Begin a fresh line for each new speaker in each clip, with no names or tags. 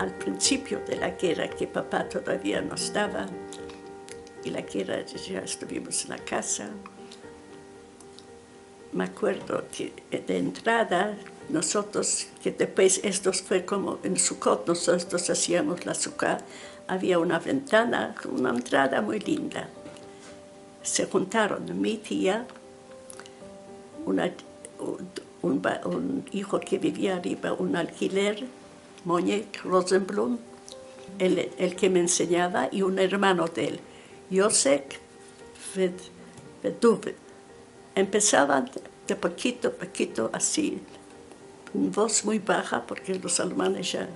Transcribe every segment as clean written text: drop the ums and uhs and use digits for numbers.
al principio de la guerra, que papá todavía no estaba, y la guerra ya estuvimos en la casa. Me acuerdo que de entrada, nosotros, que después esto fue como en Sukkot, nosotros hacíamos la Sukkot, había una ventana, una entrada muy linda. Se juntaron mi tía, un hijo que vivía arriba, un alquiler, Moñek Rosenblum, el que me enseñaba, y un hermano de él, Josek Veduvin. Empezaban de poquito a poquito así, en voz muy baja, porque los alemanes ya...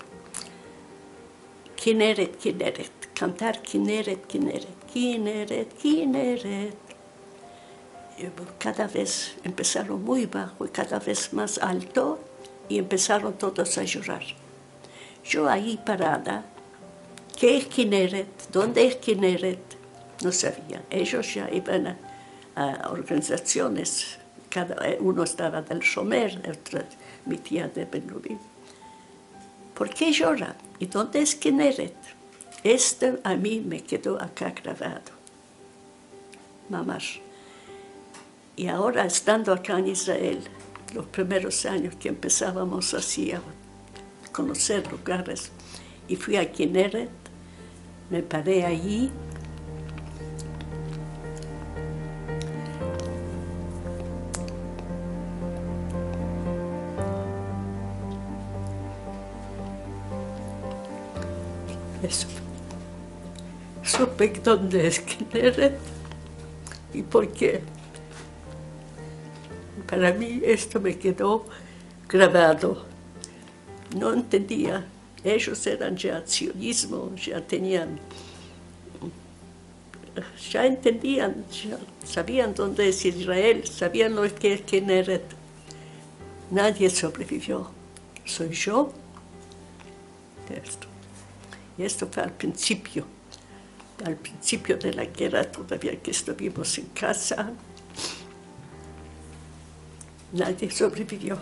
Kinneret, Kinneret, cantar Kinneret, Kinneret, Kinneret, Kinneret. Y cada vez empezaron muy bajo y cada vez más alto, y empezaron todos a llorar. Yo ahí parada, ¿qué es Kinneret? ¿Dónde es Kinneret? No sabía. Ellos ya iban a organizaciones, cada uno estaba del Shomer, mi tía de Ben-Gurion. ¿Por qué lloran? ¿Y dónde es Kinneret? Esto a mí me quedó acá grabado. Mamás. Y ahora, estando acá en Israel, los primeros años que empezábamos así a conocer lugares, y fui a Kinneret, me paré allí. Supe dónde es Kinneret y por qué. Para mí esto me quedó grabado. No entendía. Ellos eran ya sionismo, ya entendían, ya sabían dónde es Israel, sabían lo que es Kinneret. Nadie sobrevivió. Soy yo de esto. Y esto fue al principio de la guerra, todavía que estuvimos en casa. Nadie sobrevivió.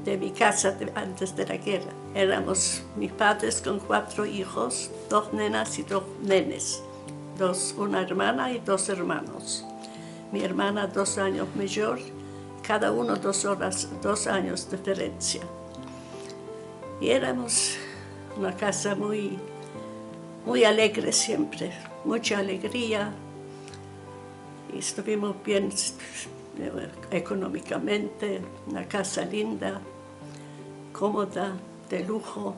De mi casa antes de la guerra. Éramos mis padres con 4 hijos, 2 nenas y 2 nenes, una hermana y 2 hermanos. Mi hermana 2 años mayor, cada uno 2 años de diferencia. Y éramos una casa muy, muy alegre siempre, mucha alegría. Y estuvimos bien económicamente, una casa linda, cómoda, de lujo.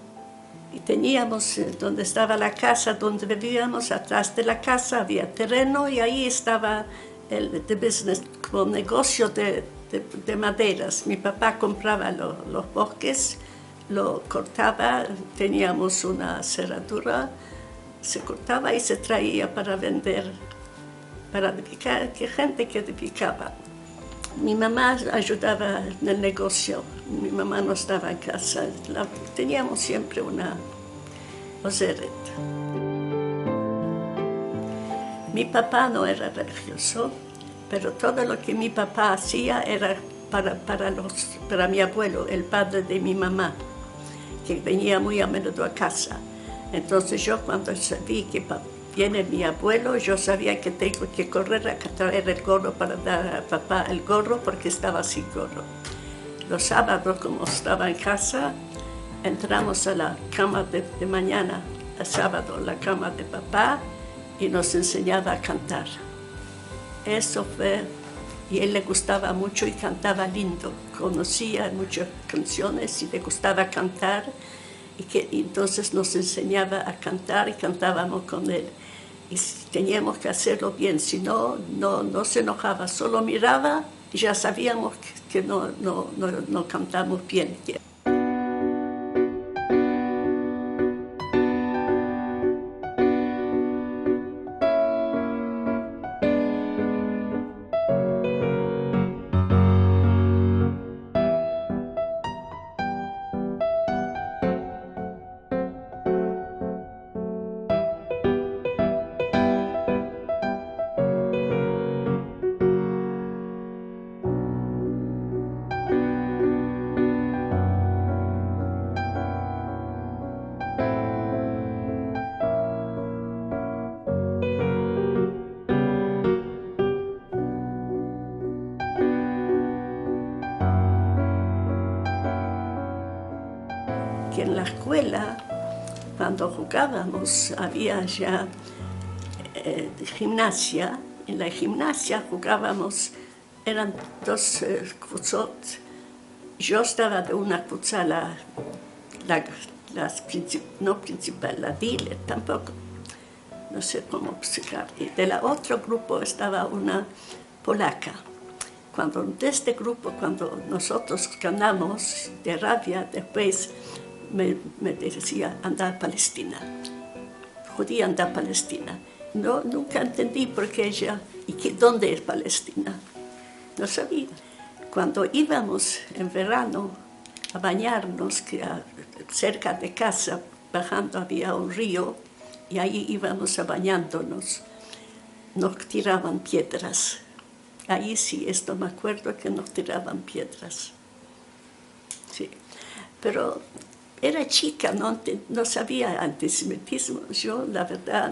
Y teníamos donde estaba la casa, donde vivíamos, atrás de la casa había terreno y ahí estaba el business, como negocio de maderas. Mi papá compraba los bosques, lo cortaba, teníamos una cerradura, se cortaba y se traía para vender, para edificar, que gente que edificaba. Mi mamá ayudaba en el negocio, mi mamá no estaba en casa, teníamos siempre una oseret. Mi papá no era religioso, pero todo lo que mi papá hacía era para mi abuelo, el padre de mi mamá, que venía muy a menudo a casa. Entonces yo cuando vi que viene mi abuelo, yo sabía que tengo que correr a traer el gorro para dar a papá el gorro porque estaba sin gorro. Los sábados, como estaba en casa, entramos a la cama de mañana, el sábado, la cama de papá, y nos enseñaba a cantar. Eso fue y él le gustaba mucho y cantaba lindo. Conocía muchas canciones y le gustaba cantar, y entonces nos enseñaba a cantar y cantábamos con él. Y teníamos que hacerlo bien, si no, no se enojaba, solo miraba y ya sabíamos que no cantamos bien. Que en la escuela, cuando jugábamos, había ya gimnasia. En la gimnasia jugábamos, eran dos cruzots. Yo estaba de una cruza, no principal, la dealer tampoco, no sé cómo explicar. Y de la otro grupo estaba una polaca. Cuando de este grupo, cuando nosotros ganamos de rabia, después me decía, anda a Palestina, judía, anda a Palestina. No, nunca entendí por qué ella, ¿dónde es Palestina? No sabía. Cuando íbamos en verano a bañarnos, que cerca de casa, bajando había un río, y ahí íbamos a bañándonos, nos tiraban piedras. Ahí sí, esto me acuerdo que nos tiraban piedras. Sí, pero era chica, no sabía antisemitismo. Yo, la verdad,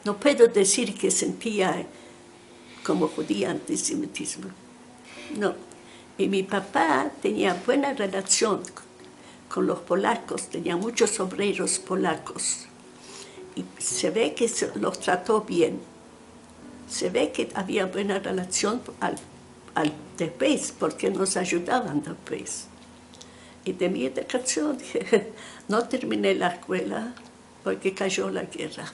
no puedo decir que sentía como judía antisemitismo. No. Y mi papá tenía buena relación con los polacos, tenía muchos obreros polacos. Y se ve que los trató bien. Se ve que había buena relación al después, porque nos ayudaban después. Y de mi educación, no terminé la escuela porque cayó la guerra.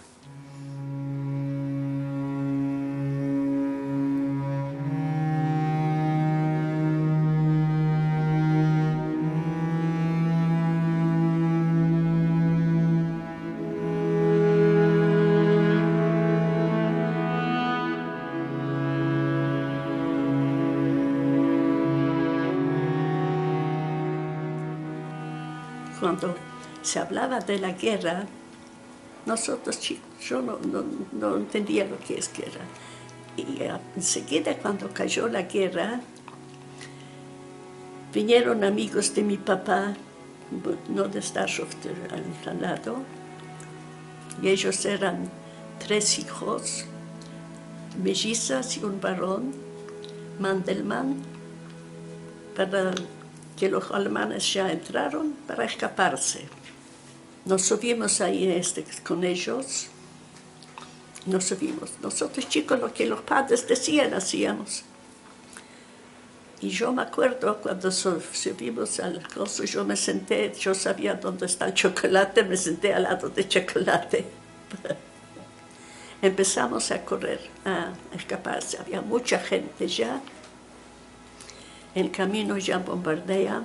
Cuando se hablaba de la guerra, nosotros chicos, yo no entendía lo que es guerra. Y enseguida, cuando cayó la guerra, vinieron amigos de mi papá, no de Starshov, al lado, y ellos eran 3 hijos, mellizas y un varón, Mandelmann, para que los alemanes ya entraron para escaparse. Nos subimos ahí con ellos, nos subimos. Nosotros chicos, lo que los padres decían, hacíamos. Y yo me acuerdo cuando subimos al coso, yo me senté, yo sabía dónde está el chocolate, me senté al lado del chocolate. Empezamos a correr, a escaparse. Había mucha gente ya. El camino ya bombardea,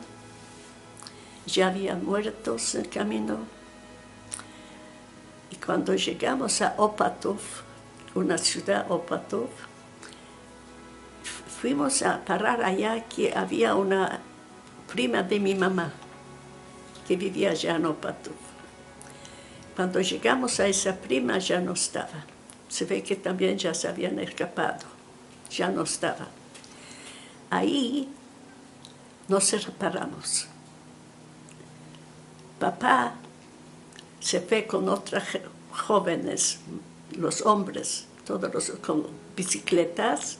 ya había muertos en el camino. Y cuando llegamos a Opatov, una ciudad, Opatov, fuimos a parar allá, que había una prima de mi mamá que vivía allá en Opatov. Cuando llegamos a esa prima ya no estaba. Se ve que también ya se habían escapado, ya no estaba. Ahí nos separamos. Papá se fue con otras jóvenes, los hombres, todos con bicicletas,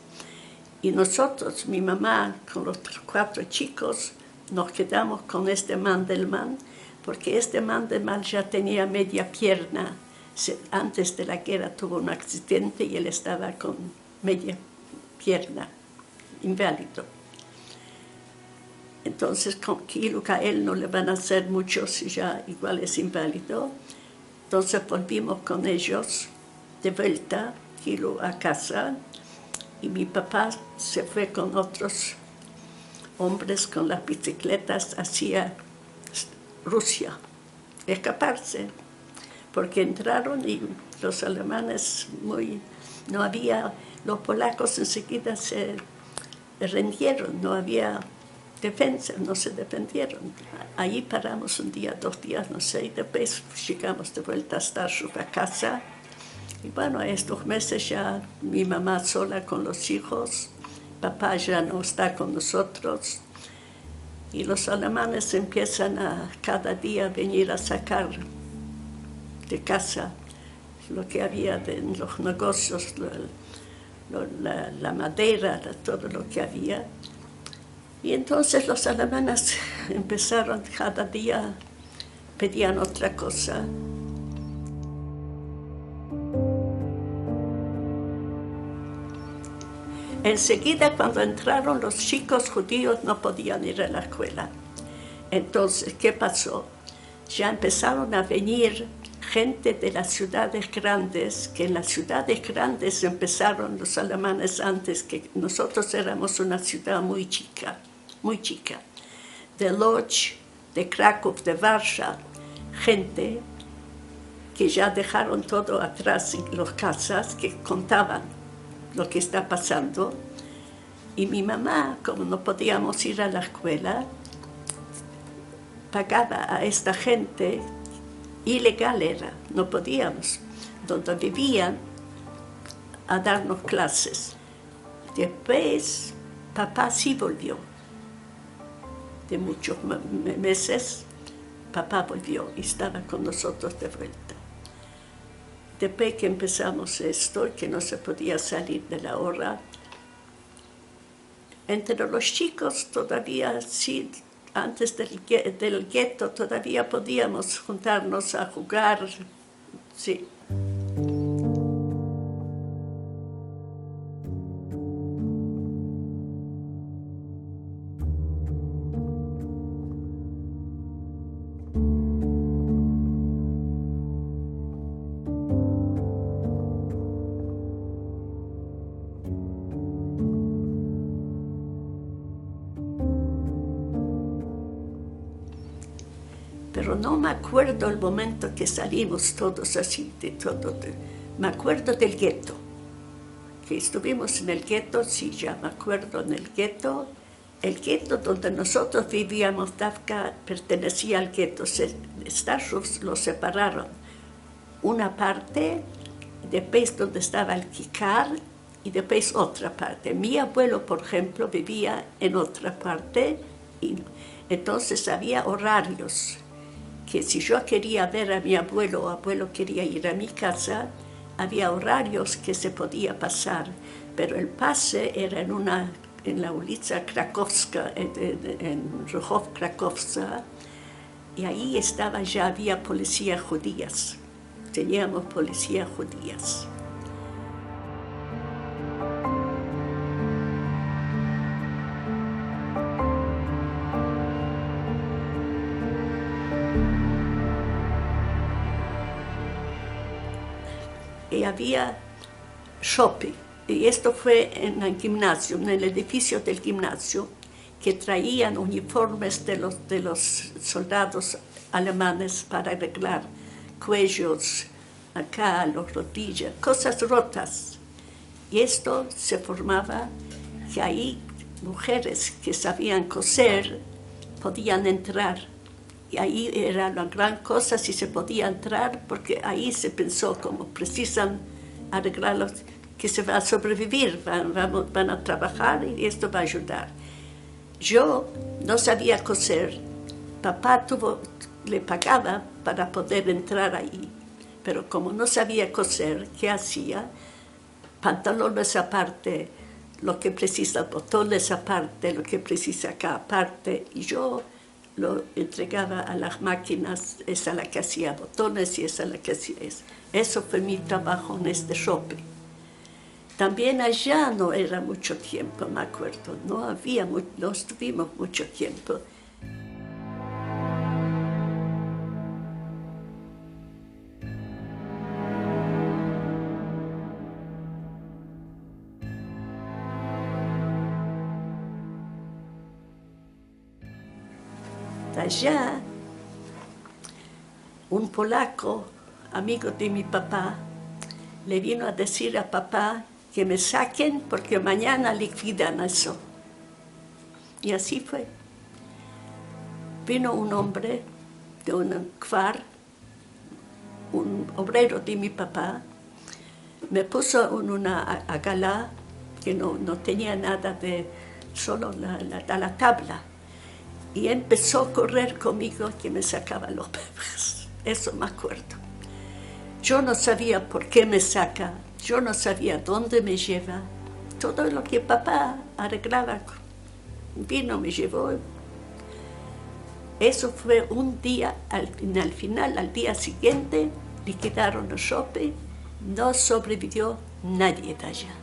y nosotros, mi mamá, con los 4 chicos, nos quedamos con este Mandelmann, porque este Mandelmann ya tenía media pierna. Antes de la guerra tuvo un accidente y él estaba con media pierna. inválido. Entonces, a él no le van a hacer mucho si ya igual es inválido. Entonces volvimos con ellos de vuelta a casa y mi papá se fue con otros hombres con las bicicletas hacia Rusia, escaparse, porque entraron y los alemanes los polacos enseguida se rindieron, no había defensa, no se defendieron. Ahí paramos un día, 2 días, no sé, y después llegamos de vuelta a Starship a casa. Y bueno, estos meses ya mi mamá sola con los hijos, papá ya no está con nosotros. Y los alemanes empiezan a cada día venir a sacar de casa lo que había en los negocios, la madera, todo lo que había. Y entonces los alemanes empezaron cada día, pedían otra cosa. Enseguida, cuando entraron los chicos judíos, no podían ir a la escuela. Entonces, ¿qué pasó? Ya empezaron a venir gente de las ciudades grandes, que en las ciudades grandes empezaron los alemanes antes, que nosotros éramos una ciudad muy chica, de Łódź, de Kraków, de Varsovia, gente que ya dejaron todo atrás en las casas, que contaban lo que está pasando. Y mi mamá, como no podíamos ir a la escuela, pagaba a esta gente, ilegal era, no podíamos, donde vivían, a darnos clases. Después, papá sí volvió. De muchos meses, papá volvió y estaba con nosotros de vuelta. Después que empezamos esto, que no se podía salir de la hora, entre los chicos todavía sí, antes del gueto todavía podíamos juntarnos a jugar, sí. Pero no me acuerdo el momento que salimos todos así, me acuerdo del gueto, que estuvimos en el gueto, sí, ya me acuerdo, en el gueto donde nosotros vivíamos, Dafka pertenecía al gueto, Starship lo separaron, una parte, después donde estaba el Kikar, y después otra parte. Mi abuelo, por ejemplo, vivía en otra parte, y entonces había horarios, que si yo quería ver a mi abuelo o abuelo quería ir a mi casa, había horarios que se podía pasar, pero el pase era en la ulica Krakowska, en Rehov Krakowska, y ahí ya había policías judías, teníamos policías judías. Y había shopping, y esto fue en el gimnasio, en el edificio del gimnasio, que traían uniformes de los soldados alemanes para arreglar cuellos, acá, las rodillas, cosas rotas. Y esto se formaba que ahí mujeres que sabían coser podían entrar. Y ahí era la gran cosa si se podía entrar, porque ahí se pensó, como precisan arreglarlos, que se va a sobrevivir, van a trabajar y esto va a ayudar. Yo no sabía coser, papá le pagaba para poder entrar ahí, pero como no sabía coser, ¿qué hacía? Pantalones aparte, lo que precisa, botones aparte, lo que precisa acá aparte, y yo lo entregaba a las máquinas, esa la que hacía botones y esa la que hacía eso. Eso fue mi trabajo en este shopping. También allá no era mucho tiempo, me acuerdo, no estuvimos mucho tiempo. Allá, un polaco, amigo de mi papá, le vino a decir a papá que me saquen porque mañana liquidan eso. Y así fue. Vino un hombre de un kfar, un obrero de mi papá, me puso en una agalá que no tenía nada de, solo la tabla. Y empezó a correr conmigo que me sacaba los bebés. Eso me acuerdo. Yo no sabía por qué me saca, yo no sabía dónde me lleva. Todo lo que papá arreglaba, vino, me llevó. Eso fue un día, al final, al día siguiente, liquidaron el shopping, no sobrevivió nadie de allá.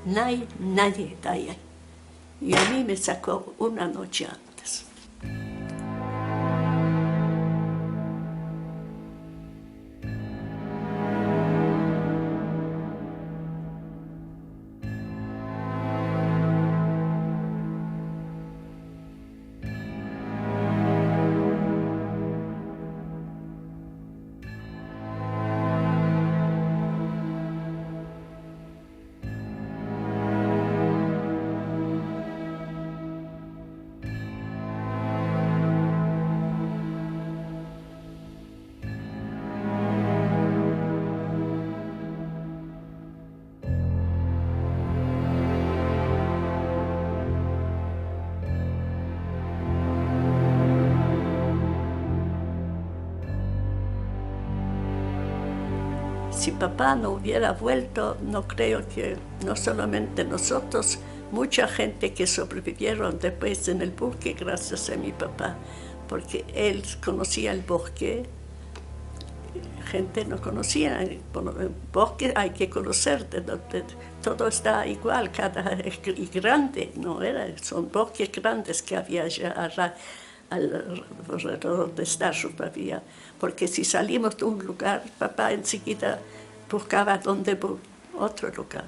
Nadie de allá. Y a mí me sacó una noche antes. Si papá no hubiera vuelto, no creo que, no solamente nosotros, mucha gente que sobrevivieron después en el bosque gracias a mi papá, porque él conocía el bosque, gente no conocía, el bosque hay que conocer, todo está igual, y grande, no era, son bosques grandes que había allá alrededor de Starship había, porque si salimos de un lugar, papá enseguida buscaba otro lugar.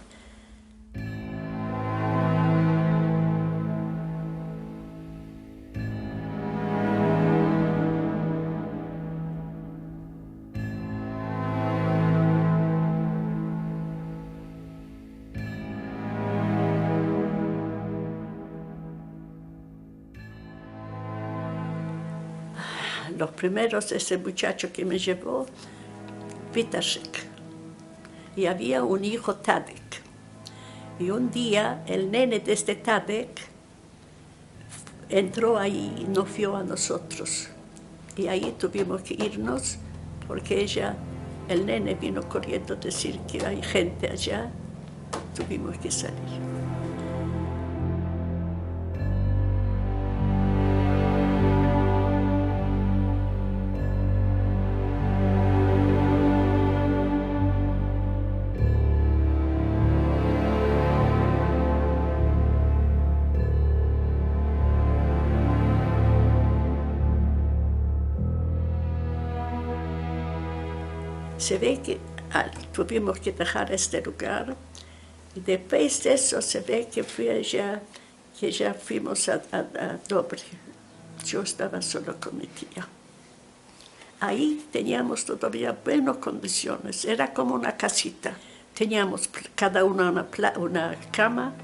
Los primeros, ese muchacho que me llevó, Vitashek, y había un hijo Tadek. Y un día el nene de este Tadek entró ahí y nos vio a nosotros. Y ahí tuvimos que irnos porque el nene vino corriendo a decir que hay gente allá, tuvimos que salir. Se ve que tuvimos que dejar este lugar y después de eso se ve que ya fuimos a Dobre. Yo estaba solo con mi tía. Ahí teníamos todavía buenas condiciones, era como una casita. Teníamos cada uno una cama,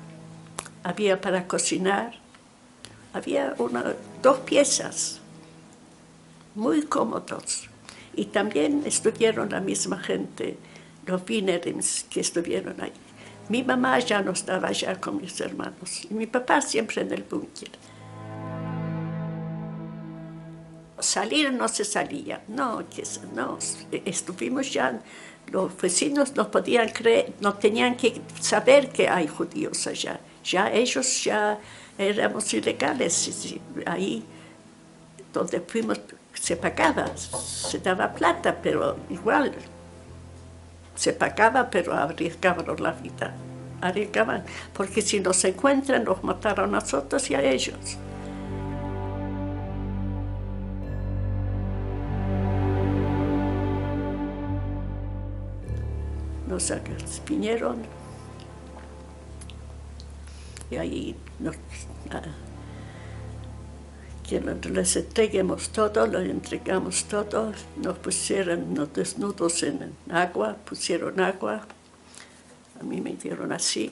había para cocinar, había 2 piezas, muy cómodos. Y también estuvieron la misma gente, los Wienerins que estuvieron ahí. Mi mamá ya no estaba allá con mis hermanos, y mi papá siempre en el búnker. Salir no se salía, no, estuvimos ya, los vecinos no podían creer, no tenían que saber que hay judíos allá. Ya ellos ya éramos ilegales, ahí donde fuimos se pagaba, se daba plata, pero igual Se pagaba, pero arriesgaban la vida. Arriesgaban, porque si nos encuentran, nos mataron a nosotros y a ellos. Nos vinieron y ahí que les entreguemos todo, lo entregamos todo, nos pusieron los desnudos en agua, pusieron agua, a mí me dieron así.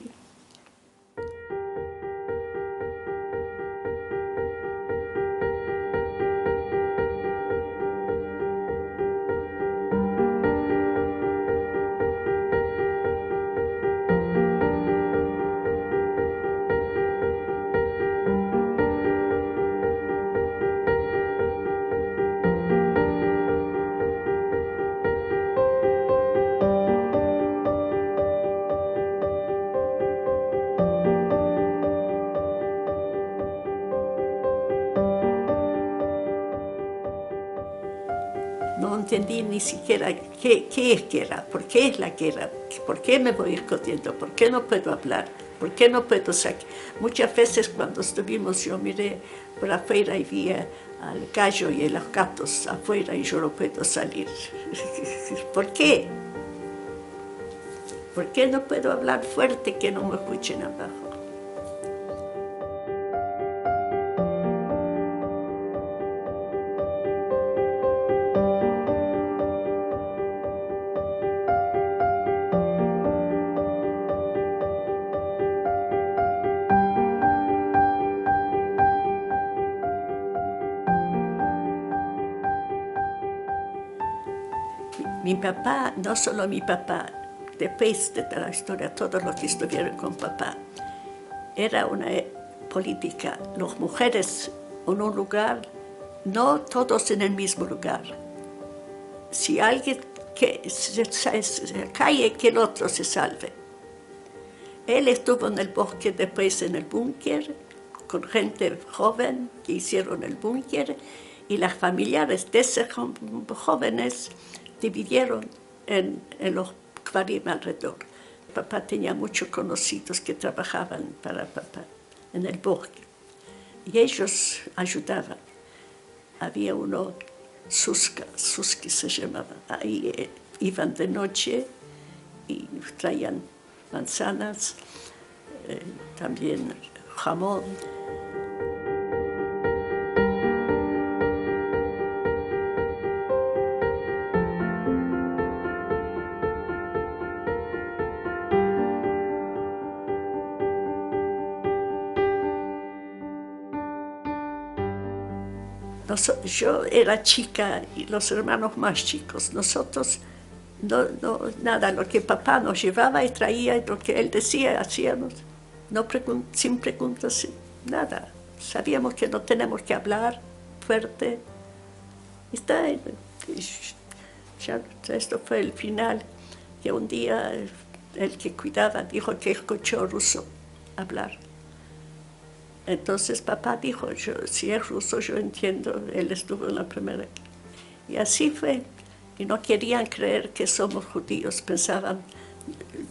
No entendí ni siquiera qué es guerra, por qué es la guerra, por qué me voy escondiendo, por qué no puedo hablar, por qué no puedo salir. Muchas veces cuando estuvimos yo miré por afuera y vi al gallo y a los gatos afuera y yo no puedo salir. ¿Por qué? ¿Por qué no puedo hablar fuerte que no me escuchen abajo? Mi papá, no solo mi papá, después de la historia, todos los que estuvieron con papá, era una política, las mujeres en un lugar, no todos en el mismo lugar. Si alguien que se cae, que el otro se salve. Él estuvo en el bosque, después en el búnker, con gente joven que hicieron el búnker, y las familiares de esos jóvenes dividieron en los kvarim alrededor. Papá tenía muchos conocidos que trabajaban para papá en el bosque y ellos ayudaban. Había uno, Suski se llamaba, ahí iban de noche y traían manzanas, también jamón. Yo era chica y los hermanos más chicos. Nosotros, nada, lo que papá nos llevaba y traía, y lo que él decía, hacíamos. Sin preguntas, nada. Sabíamos que no tenemos que hablar fuerte. Esto fue el final, que un día el que cuidaba dijo que escuchó ruso hablar. Entonces papá dijo, si es ruso yo entiendo, él estuvo en la primera. Y así fue. Y no querían creer que somos judíos,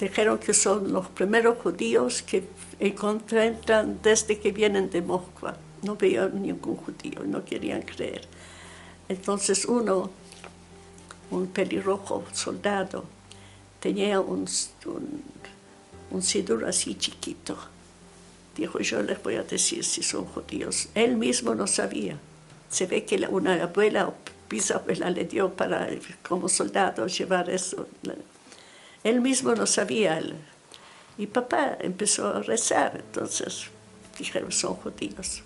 dijeron que son los primeros judíos que encuentran desde que vienen de Moscú. No veían ningún judío, no querían creer. Entonces un pelirrojo soldado, tenía un sidur así chiquito. Dijo, yo les voy a decir si son judíos. Él mismo no sabía. Se ve que una abuela o bisabuela le dio para, como soldado, llevar eso. Él mismo no sabía. Y papá empezó a rezar. Entonces dijeron, son judíos.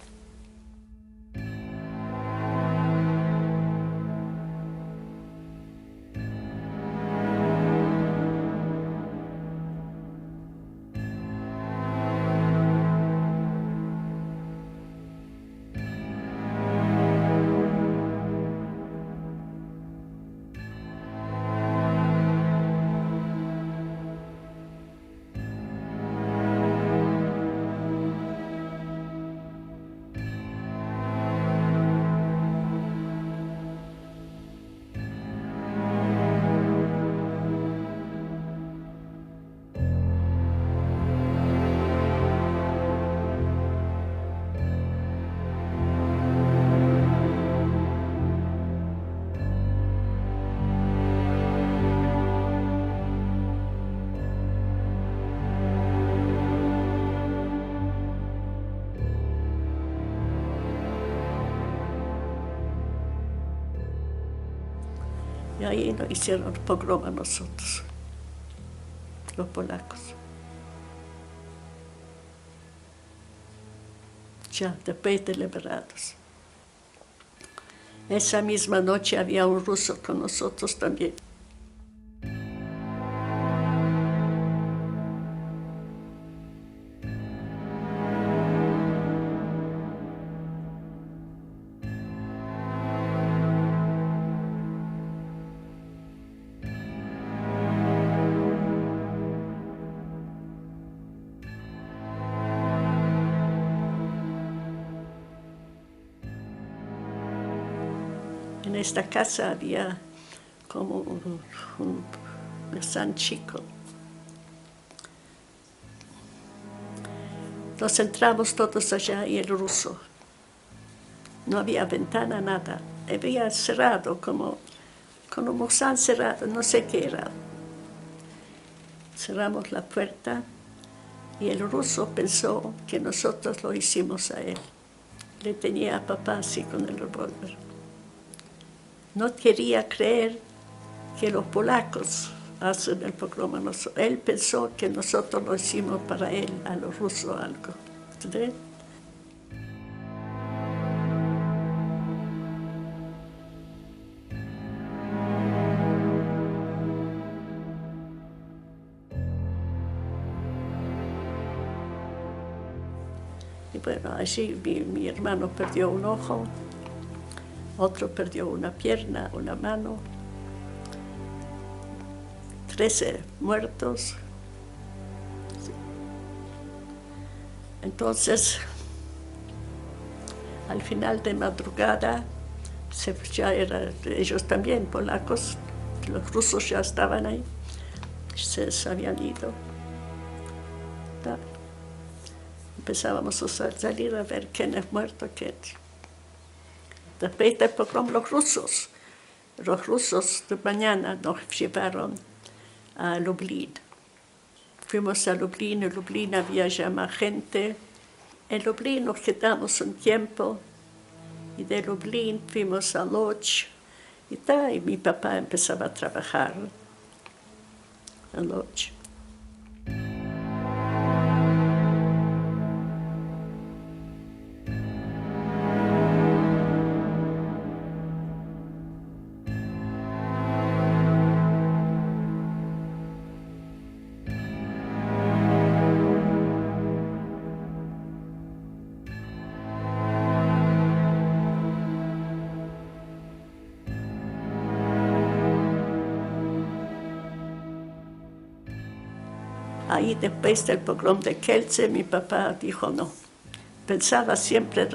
Y ahí nos hicieron pogrom a nosotros, los polacos. Ya, después de liberados. Esa misma noche había un ruso con nosotros también. En esta casa había como un San chico. Nos entramos todos allá y el ruso. No había ventana, nada. Había cerrado, como un mozán cerrado, no sé qué era. Cerramos la puerta y el ruso pensó que nosotros lo hicimos a él. Le tenía a papá así con el revólver. No quería creer que los polacos hacen el pogrom a nosotros. Él pensó que nosotros lo hicimos para él, a los rusos algo. ¿Entendés? Y bueno, así mi hermano perdió un ojo, otro perdió una pierna, una mano, 13 muertos. Entonces, al final de madrugada, ellos también, polacos, los rusos ya estaban ahí, se habían ido. Empezábamos a salir a ver quién es muerto, quién. Después del pogrom, los rusos de mañana nos llevaron a Lublin. Fuimos a Lublin, en Lublin había ya más gente. En Lublin nos quedamos un tiempo y de Lublin fuimos a Łódź y mi papá empezaba a trabajar en Łódź. Ahí después del pogrom de Kielce, mi papá dijo no. Pensaba siempre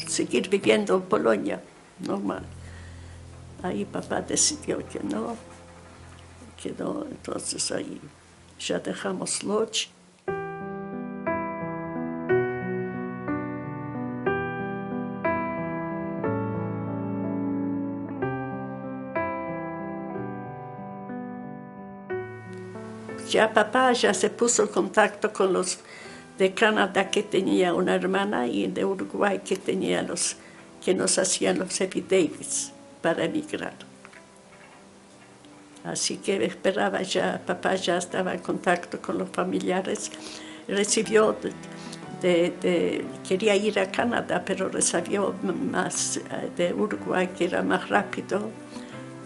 seguir viviendo en Polonia, normal. Ahí papá decidió que no, entonces ahí ya dejamos Łódź. Ya papá ya se puso en contacto con los de Canadá, que tenía una hermana, y de Uruguay, que nos hacían los affidavits para emigrar. Así que esperaba ya, papá ya estaba en contacto con los familiares. Recibió, quería ir a Canadá, pero recibió más de Uruguay, que era más rápido.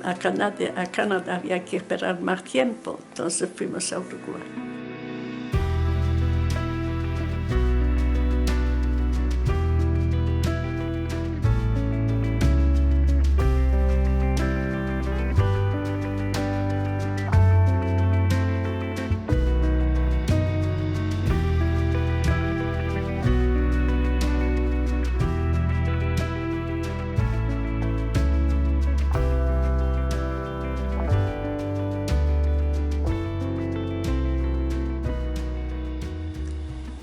A Canadá había que esperar más tiempo, entonces fuimos a Uruguay.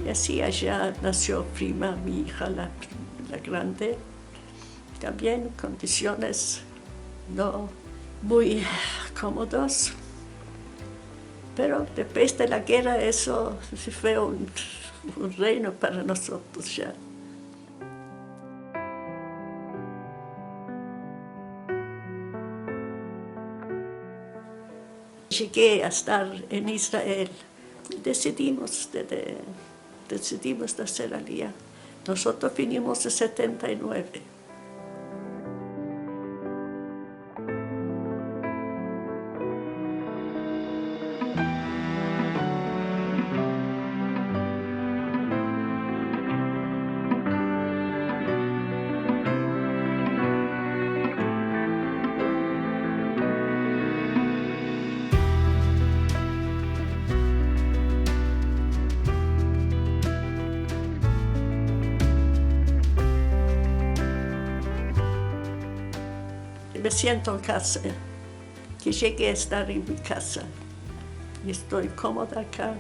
Y así allá nació Prima, mi hija, la grande, también condiciones no muy cómodas, pero después de la guerra eso fue un reino para nosotros ya. llegué a estar en Israel. Decidimos de hacer aliyah. Nosotros vinimos en 79. Me siento en casa, que llegué a estar en mi casa y estoy cómoda acá.